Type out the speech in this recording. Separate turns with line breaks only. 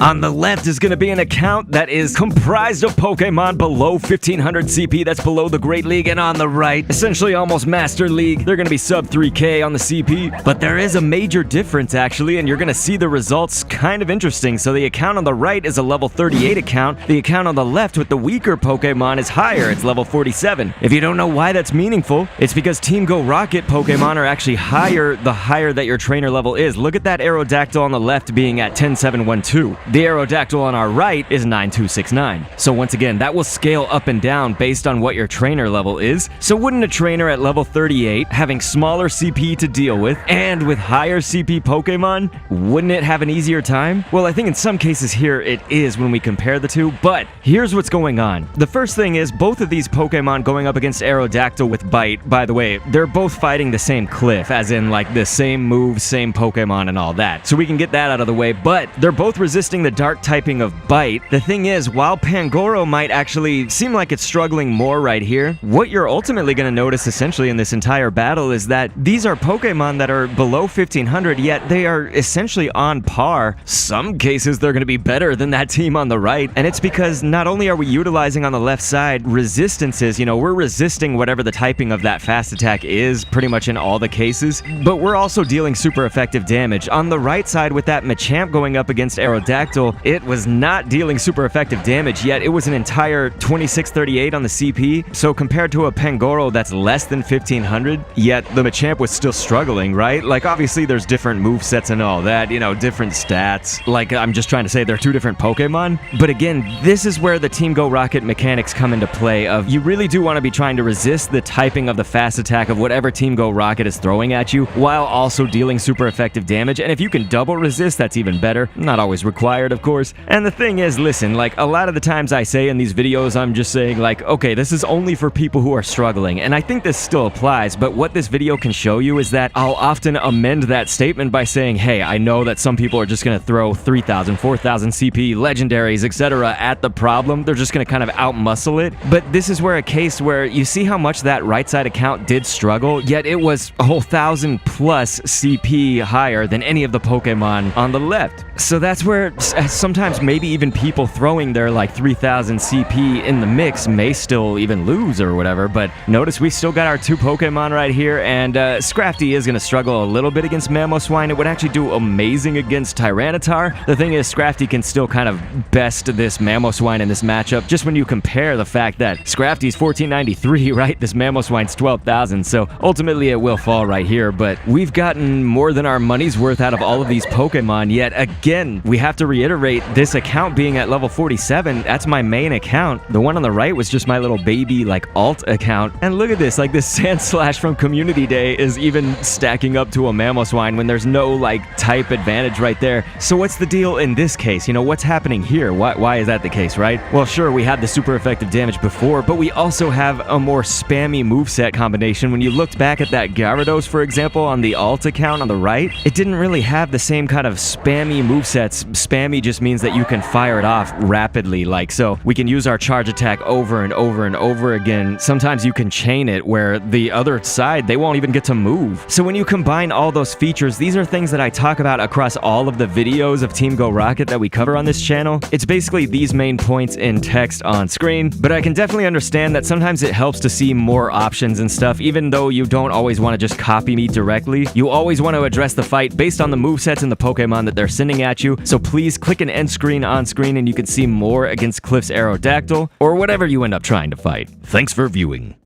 On the left is going to be an account that is comprised of Pokemon below 1500 CP, that's below the Great League, and on the right, essentially almost Master League, they're going to be sub 3k on the CP. But there is a major difference actually, and you're going to see the results kind of interesting. So the account on the right is a level 38 account, the account on the left with the weaker Pokemon is higher, it's level 47. If you don't know why that's meaningful, it's because Team Go Rocket Pokemon are actually higher the higher that your trainer level is. Look at that Aerodactyl on the left being at 10712. The Aerodactyl on our right is 9269. So once again, that will scale up and down based on what your trainer level is. So wouldn't a trainer at level 38, having smaller CP to deal with, and with higher CP Pokemon, wouldn't it have an easier time? Well, I think in some cases here it is when we compare the two, but here's what's going on. The first thing is both of these Pokemon going up against Aerodactyl with Bite, by the way, they're both fighting the same cliff, as in like the same moves, same Pokemon and all that. So we can get that out of the way, but they're both resisting the dark typing of Bite. The thing is, while Pangoro might actually seem like it's struggling more right here, what you're ultimately going to notice essentially in this entire battle is that these are Pokemon that are below 1500, yet they are essentially on par. Some cases they're going to be better than that team on the right, and it's because not only are we utilizing on the left side resistances, you know, we're resisting whatever the typing of that fast attack is pretty much in all the cases, but we're also dealing super effective damage. On the right side with that Machamp going up against Aerodactyl, it was not dealing super effective damage, yet it was an entire 2638 on the CP. So compared to a Pangoro that's less than 1500, yet the Machamp was still struggling, right? Like obviously there's different movesets and all that, you know, different stats. Like I'm just trying to say they're two different Pokemon. But again, this is where the Team Go Rocket mechanics come into play of you really do want to be trying to resist the typing of the fast attack of whatever Team Go Rocket is throwing at you while also dealing super effective damage. And if you can double resist, that's even better. Not always required, of course. And the thing is, listen, like a lot of the times I say in these videos, I'm just saying like, okay, this is only for people who are struggling. And I think this still applies, but what this video can show you is that I'll often amend that statement by saying, hey, I know that some people are just going to throw 3000, 4000 CP, legendaries, etc. at the problem. They're just going to kind of outmuscle it. But this is where a case where you see how much that right side account did struggle, yet it was a whole 1000 plus CP higher than any of the Pokemon on the left. So that's where sometimes maybe even people throwing their like 3000 CP in the mix may still even lose or whatever, but notice we still got our two Pokemon right here, and Scrafty is going to struggle a little bit against Mamoswine. It would actually do amazing against Tyranitar. The thing is, Scrafty can still kind of best this Mamoswine in this matchup, just when you compare the fact that Scrafty's 1493, right? This Mamoswine's 12,000, so ultimately it will fall right here, but we've gotten more than our money's worth out of all of these Pokemon, yet again, we have to reiterate, this account being at level 47, that's my main account. The one on the right was just my little baby like alt account. And look at this, like this Sandslash from Community Day is even stacking up to a Mamoswine when there's no like type advantage right there. So what's the deal in this case? You know, what's happening here? Why is that the case, right? Well, sure, we had the super effective damage before, but we also have a more spammy moveset combination. When you looked back at that Gyarados, for example, on the alt account on the right, it didn't really have the same kind of spammy movesets. Spammy just means that you can fire it off rapidly, like so we can use our charge attack over and over and over again. Sometimes you can chain it where the other side, they won't even get to move. So when you combine all those features, these are things that I talk about across all of the videos of Team Go Rocket that we cover on this channel. It's basically these main points in text on screen, but I can definitely understand that sometimes it helps to see more options and stuff, even though you don't always want to just copy me directly. You always want to address the fight based on the movesets and the Pokemon that they're sending at you. So please click an end screen on screen and you can see more against Cliff's Aerodactyl or whatever you end up trying to fight. Thanks for viewing.